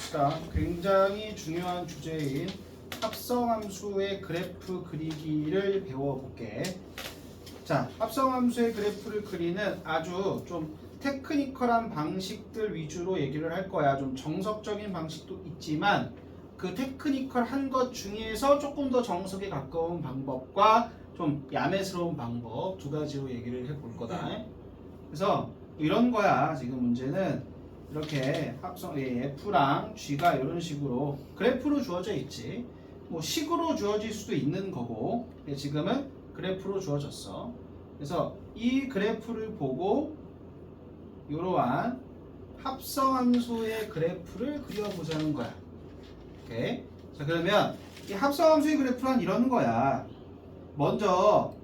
봅시다. 굉장히 중요한 주제인 합성함수의 그래프 그리기를 배워볼게. 자, 합성함수의 그래프를 그리는 아주 좀 테크니컬한 방식들 위주로 얘기를 할 거야. 좀 정석적인 방식도 있지만 그 테크니컬한 것 중에서 조금 더 정석에 가까운 방법과 좀 야매스러운 방법 두 가지로 얘기를 해볼 거다. 그래서 이런 거야. 지금 문제는 이렇게 합성 F랑 G가 이런 식으로 그래프로 주어져 있지. 뭐 식으로 주어질 수도 있는 거고 지금은 그래프로 주어졌어. 그래서 이 그래프를 보고 이러한 합성함수의 그래프를 그려보자는 거야. 오케이. 자, 그러면 이 합성함수의 그래프란 이런 거야. 먼저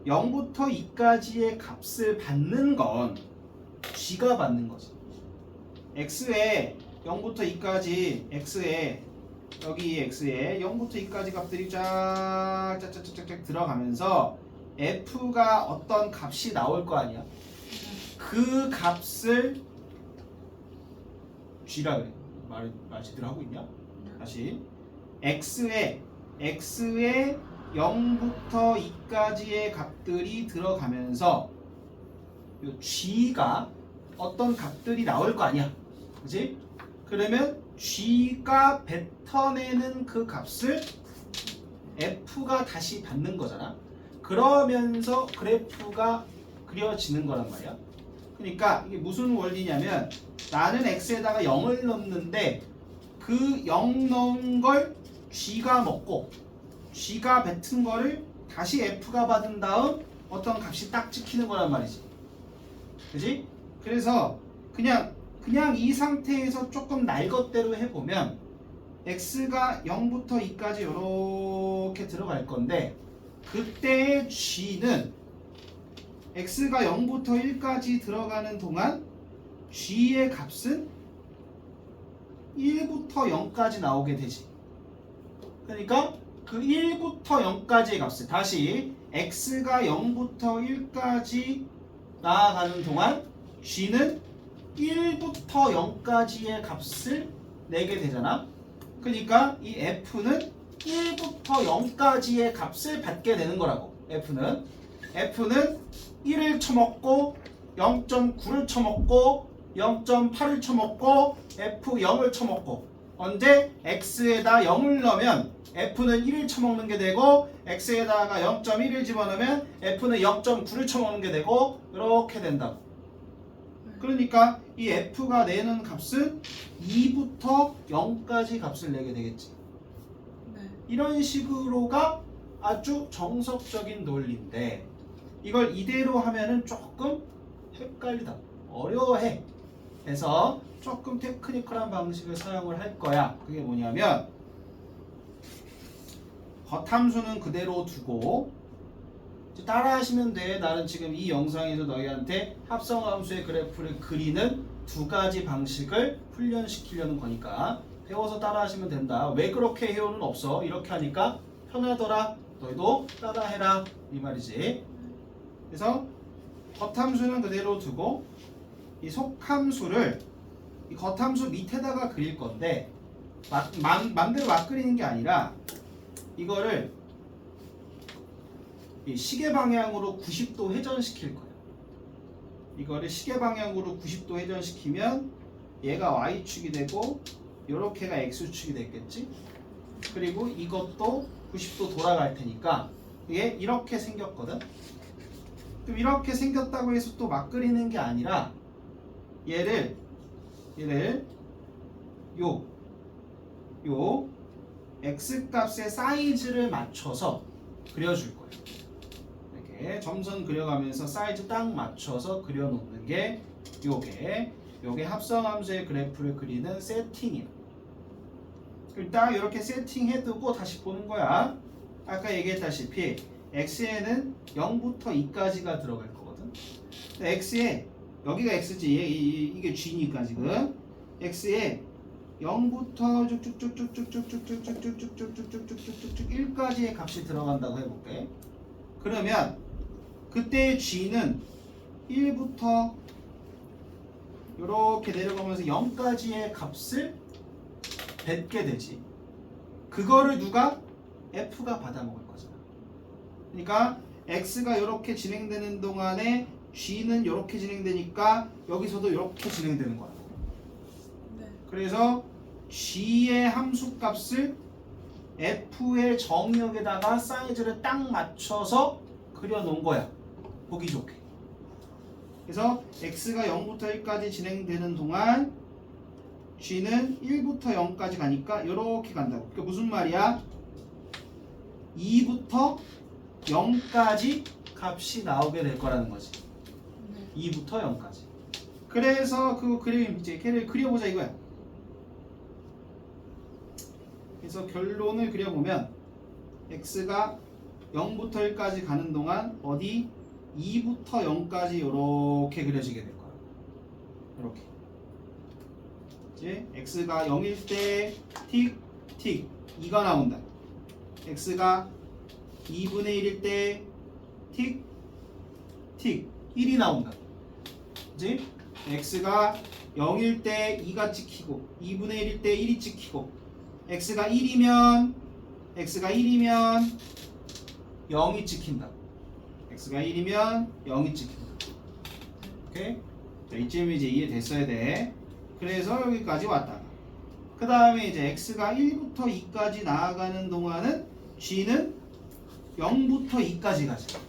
0부터 2까지의 값을 받는 건 G가 받는 거지. X에 0부터 2까지 X에 여기 X에 0부터 2까지 값들이 쫙 들어가면서 F가 어떤 값이 나올 거 아니야. 그 값을 G라 그래. 말 제대로 하고 있냐? 다시 X에 0부터 2까지의 값들이 들어가면서 요 G가 어떤 값들이 나올 거 아니야. 그치? 그러면 G가 뱉어내는 그 값을 F가 다시 받는 거잖아. 그러면서 그래프가 그려지는 거란 말이야. 그러니까 이게 무슨 원리냐면 나는 X에다가 0을 넣는데 그 0 넣은 걸 G가 먹고 G가 뱉은 거를 다시 F가 받은 다음 어떤 값이 딱 찍히는 거란 말이지. 그지? 그래서 그냥 이 상태에서 조금 날 것대로 해보면 X가 0부터 2까지 이렇게 들어갈 건데 그때의 G는 X가 0부터 1까지 들어가는 동안 G의 값은 1부터 0까지 나오게 되지. 그러니까 그 1부터 0까지의 값을 다시 X가 0부터 1까지 나아가는 동안 G는 1부터 0까지의 값을 내게 되잖아. 그러니까 이 F는 1부터 0까지의 값을 받게 되는 거라고. F는 1을 쳐먹고 0.9를 쳐먹고 0.8을 쳐먹고 F0을 쳐먹고 언제 X에다 0을 넣으면 F는 1을 쳐먹는 게 되고 X에다가 0.1을 집어넣으면 F는 0.9를 쳐먹는 게 되고 이렇게 된다고. 그러니까 이 F가 내는 값은 2부터 0까지 값을 내게 되겠지. 이런 식으로가 아주 정석적인 논리인데 이걸 이대로 하면은 조금 헷갈리다. 어려워해. 그래서 조금 테크니컬한 방식을 사용을 할 거야. 그게 뭐냐면 겉함수는 그대로 두고 따라 하시면 돼. 나는 지금 이 영상에서 너희한테 합성함수의 그래프를 그리는 두 가지 방식을 훈련시키려는 거니까 배워서 따라 하시면 된다. 왜 그렇게 해요는 없어. 이렇게 하니까 편하더라. 너희도 따라 해라. 이 말이지. 그래서 겉함수는 그대로 두고 이 속함수를 이 겉함수 밑에다가 그릴 건데 맘대로 막 그리는 게 아니라 이거를 이 시계 방향으로 90도 회전시킬 거야. 이거를 시계 방향으로 90도 회전시키면 얘가 Y축이 되고 요렇게가 X축이 됐겠지? 그리고 이것도 90도 돌아갈 테니까 이게 이렇게 생겼거든? 그럼 이렇게 생겼다고 해서 또 막 그리는 게 아니라 얘를 요 X값의 사이즈를 맞춰서 그려줄 거예요. 이렇게 점선 그려가면서 사이즈 딱 맞춰서 그려놓는 게 요게 합성함수의 그래프를 그리는 세팅이에요. 딱 이렇게 세팅해두고 다시 보는 거야. 아까 얘기했다시피 X에는 0부터 2까지가 들어갈 거거든. X에 여기가 X지. 이게 G니까 지금 X에 0부터 쭉쭉쭉쭉쭉쭉쭉쭉쭉쭉쭉쭉쭉쭉쭉쭉 1까지의 값이 들어간다고 해볼게. 그러면 그때의 G는 1부터 이렇게 내려가면서 0까지의 값을 뱉게 되지. 그거를 누가? F가 받아먹을 거잖아. 그러니까 X가 이렇게 진행되는 동안에 G는 이렇게 진행되니까 여기서도 이렇게 진행되는 거야. 네. 그래서 G의 함수값을 F의 정의역에다가 사이즈를 딱 맞춰서 그려놓은 거야. 보기 좋게. 그래서 X가 0부터 1까지 진행되는 동안 G는 1부터 0까지 가니까 이렇게 간다고. 그게 무슨 말이야? 2부터 0까지 값이 나오게 될 거라는 거지. 네. 2부터 0까지. 그래서 그 그림 이제 걔를 그려보자 이거야. 그래서 결론을 그려보면 x가 0부터 1까지 가는 동안 어디 2부터 0까지 이렇게 그려지게 될 거야. 이렇게. 이제 x가 0일 때 틱틱 2가 나온다. x가 2분의 1일 때 틱틱 1이 나온다. 그치? x가 0일 때 2가 찍히고 2분의 1일 때 1이 찍히고 x가 1이면 0이 찍힌다. x가 1이면 0이 찍힌다. 오케이? 자, 이쯤이 이제 이해됐어야 돼. 그래서 여기까지 왔다가 그 다음에 이제 x가 1부터 2까지 나아가는 동안은 g는 0부터 2까지 가죠.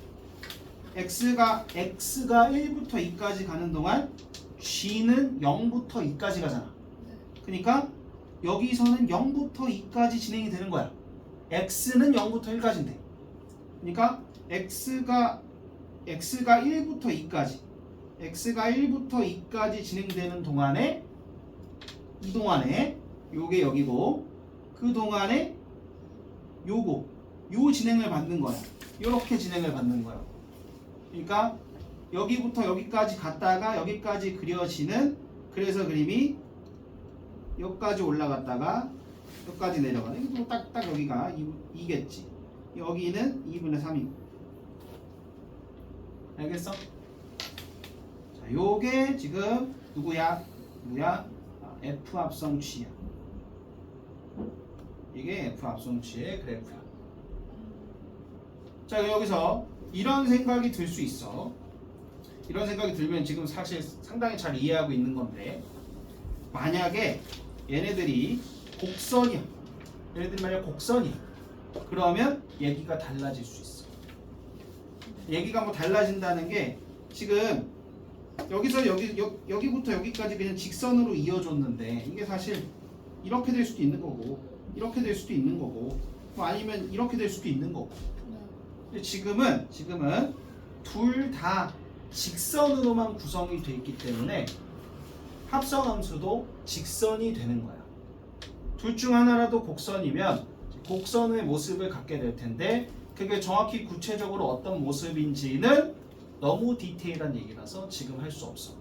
x가 1부터 2까지 가는 동안 g는 0부터 2까지 가잖아. 그러니까 여기서는 0부터 2까지 진행이 되는 거야. x는 0부터 1까지인데. 그러니까 x가 1부터 2까지 진행되는 동안에 이 동안에 요게 여기고 그 동안에 요 진행을 받는 거야. 요렇게 진행을 받는 거야. 그러니까 여기부터 여기까지 갔다가 여기까지 그려지는 그래서 그림이 여기까지 올라갔다가 여기까지 내려가는 이게 또 딱 여기가 2겠지. 여기는 2분의 3이고. 알겠어? 자, 요게 지금 누구야? F 합성 G야. 이게 F 합성 G의 그래프야. 자, 여기서 이런 생각이 들 수 있어. 이런 생각이 들면 지금 사실 상당히 잘 이해하고 있는 건데 만약에 얘네들이 곡선이야. 얘네들이 만약 곡선이야. 그러면 얘기가 달라질 수 있어. 얘기가 뭐 달라진다는 게 지금 여기서 여기부터 여기까지 그냥 직선으로 이어줬는데 이게 사실 이렇게 될 수도 있는 거고 이렇게 될 수도 있는 거고 뭐 아니면 이렇게 될 수도 있는 거고. 근데 지금은 둘 다 직선으로만 구성이 돼 있기 때문에 합성함수도 직선이 되는 거야. 둘 중 하나라도 곡선이면 곡선의 모습을 갖게 될 텐데 그게 정확히 구체적으로 어떤 모습인지는 너무 디테일한 얘기라서 지금 할 수 없어.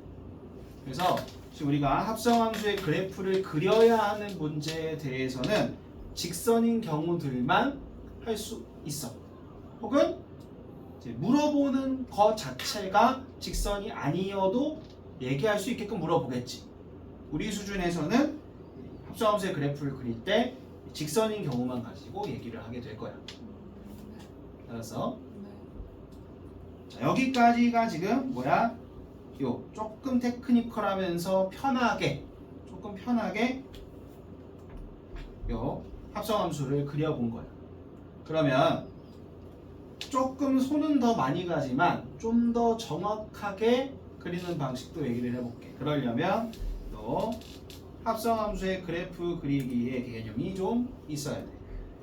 그래서 지금 우리가 합성함수의 그래프를 그려야 하는 문제에 대해서는 직선인 경우들만 할 수 있어. 혹은 이제 물어보는 것 자체가 직선이 아니어도 얘기할 수 있게끔 물어보겠지. 우리 수준에서는 합성함수의 그래프를 그릴 때 직선인 경우만 가지고 얘기를 하게 될 거야. 알았어? 자, 여기까지가 지금 뭐야? 요 조금 테크니컬하면서 조금 편하게 요 합성함수를 그려본 거야. 그러면 조금 손은 더 많이 가지만 좀 더 정확하게 그리는 방식도 얘기를 해볼게. 그러려면 또 합성함수의 그래프 그리기의 개념이 좀 있어야 돼.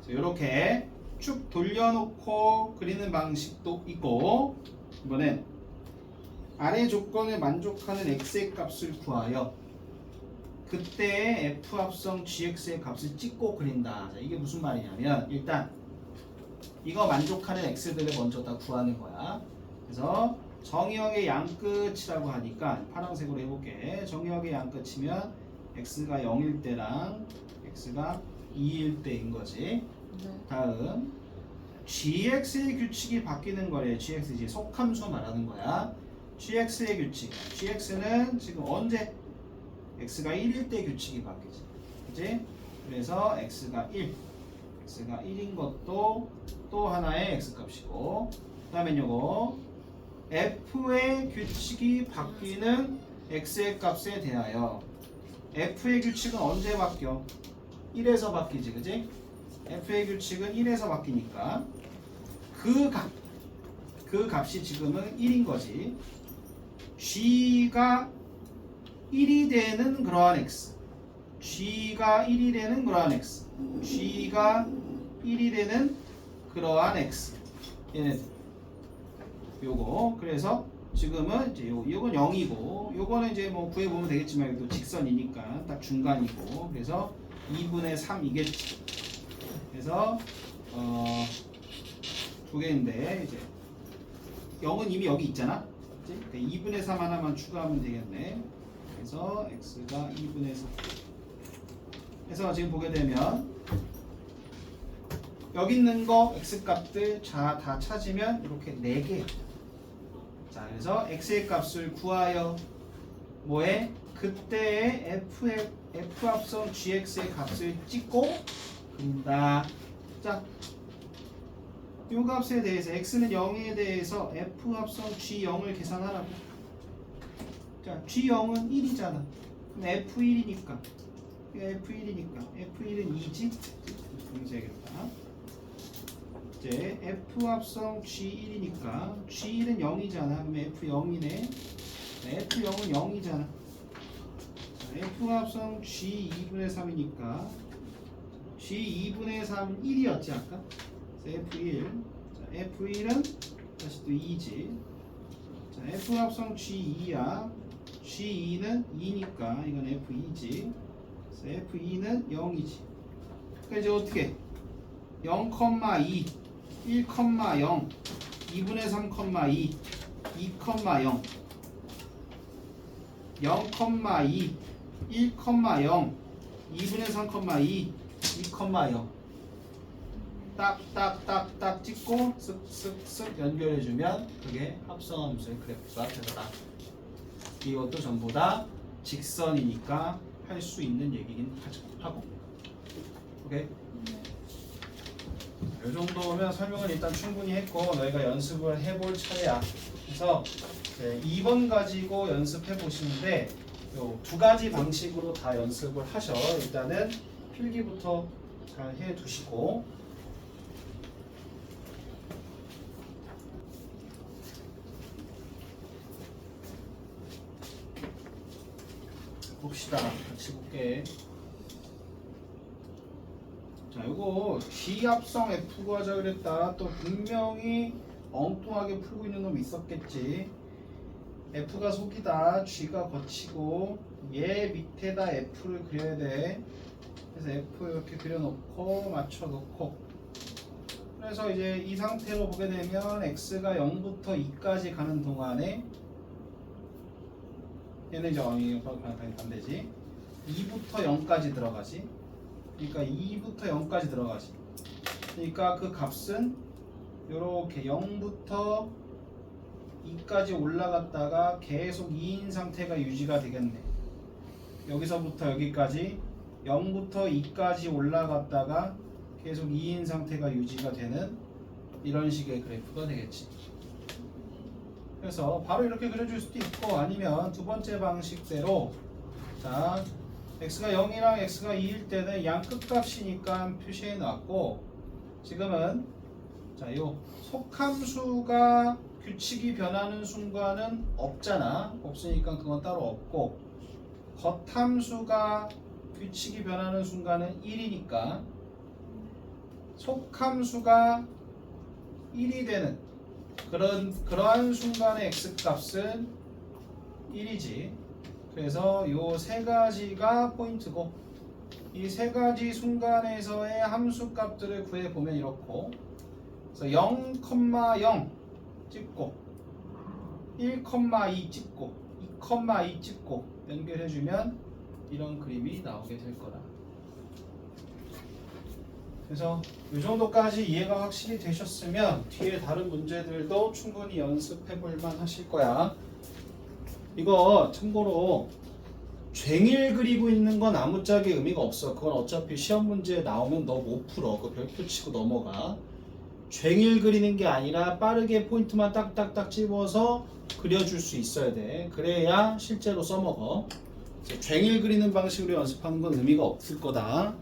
이렇게 쭉 돌려놓고 그리는 방식도 있고 이번엔 아래 조건에 만족하는 x의 값을 구하여 그때의 f 합성 gx의 값을 찍고 그린다. 자, 이게 무슨 말이냐면 일단 이거 만족하는 x들을 먼저 다 구하는 거야. 그래서 정의역의 양끝이라고 하니까 파란색으로 해볼게. 정의역의 양끝이면 x가 0일 때랑 x가 2일 때인 거지. 다음 gx의 규칙이 바뀌는 거래. gx 이제 속함수 말하는 거야. gx의 규칙. gx는 지금 언제 x가 1일 때 규칙이 바뀌지. 그지? 그래서 x가 1인 것도 또 하나의 x값이고, 그 다음에 요거 f의 규칙이 바뀌는 x의 값에 대하여 f의 규칙은 언제 바뀌어? 1에서 바뀌지, 그지? f의 규칙은 1에서 바뀌니까 그 값이 지금은 1인 거지. g가 1이 되는 그러한 x, g가 1이 되는 그러한 x, g가 1이 되는 그러한 x, 얘네들 요거. 그래서 지금은 이제 요건 0이고, 요거는 이제 뭐 구해보면 되겠지만 이것도 직선이니까 딱 중간이고, 그래서 2분의 3이겠지. 그래서 두 개인데 이제 0은 이미 여기 있잖아. 그치? 2분의 3 하나만 추가하면 되겠네. 그래서 x가 2분의 3. 그래서 지금 보게 되면 여기 있는 거 x 값들 다 찾으면 이렇게 4개. 자, 그래서 x의 값을 구하여 뭐에? 그때의 f 합성 gx의 값을 찍고 그린다. 자, 이 값에 대해서 x는 0에 대해서 f 합성 g0을 계산하라고. 자, g0은 1이잖아. 그럼 f1이니까 f1은 2지? 분쇄하겠다. 이제 f 합성 g1이니까 g1은 0이잖아. 그럼 f0이네. f0은 0이잖아. f 합성 g2분의 3이니까 g2분의 3은 1이었지 아까? F1. 자, F1은 다시 또 2지. 자, F 합성 G2야. G2는 2니까 이건 F2지. F2는 0이지. 그러니까 이제 어떻게? 0,2, 1,0, 2분의 3,2, 2,0, 0,2, 1,0, 2분의 3,2, 2,0. 딱딱딱딱 찍고 쓱쓱쓱 연결해주면 그게 합성함수의 그래프가 되더라. 이것도 전부 다 직선이니까 할 수 있는 얘기긴 하고. 오케이? 이 정도면 설명을 일단 충분히 했고 너희가 연습을 해볼 차례야. 그래서 2번 가지고 연습해 보시는데 요 2가지 방식으로 다 연습을 하셔. 일단은 필기부터 잘 해 두시고, 봅시다. 같이 볼게. 자, 요거 G합성 F 구하자 그랬다. 또 분명히 엉뚱하게 풀고 있는 놈 있었겠지. F가 속이다, G가 거치고 얘 밑에다 F를 그려야 돼. 그래서 F 이렇게 그려놓고 맞춰놓고, 그래서 이제 이 상태로 보게 되면 X가 0부터 2까지 가는 동안에 얘는 이제 반대지. 2부터 0까지 들어가지. 그러니까 2부터 0까지 들어가지. 그러니까 그 값은 이렇게 0부터 2까지 올라갔다가 계속 2인 상태가 유지가 되겠네. 여기서부터 여기까지 0부터 2까지 올라갔다가 계속 2인 상태가 유지가 되는 이런 식의 그래프가 되겠지. 그래서 바로 이렇게 그려줄 수도 있고, 아니면 두 번째 방식대로, 자, x가 0이랑 x가 2일 때는 양 끝값이니까 표시해 놨고, 지금은 자, 요 속함수가 규칙이 변하는 순간은 없잖아. 없으니까 그건 따로 없고, 겉함수가 규칙이 변하는 순간은 1이니까 속함수가 1이 되는 그러한 순간의 x값은 1이지. 그래서 요 세 가지가 포인트고, 이 세 가지 순간에서의 함수 값들을 구해 보면 이렇고, 그래서 0,0 찍고 1,2 찍고 2,2 찍고 연결해 주면 이런 그림이 나오게 될 거다. 그래서 이 정도까지 이해가 확실히 되셨으면 뒤에 다른 문제들도 충분히 연습해 볼 만 하실 거야. 이거 참고로 쟁일 그리고 있는 건 아무짝에 의미가 없어. 그건 어차피 시험 문제에 나오면 너 못 풀어. 그 별표 치고 넘어가. 쟁일 그리는 게 아니라 빠르게 포인트만 딱딱딱 집어서 그려줄 수 있어야 돼. 그래야 실제로 써먹어. 쟁일 그리는 방식으로 연습하는 건 의미가 없을 거다.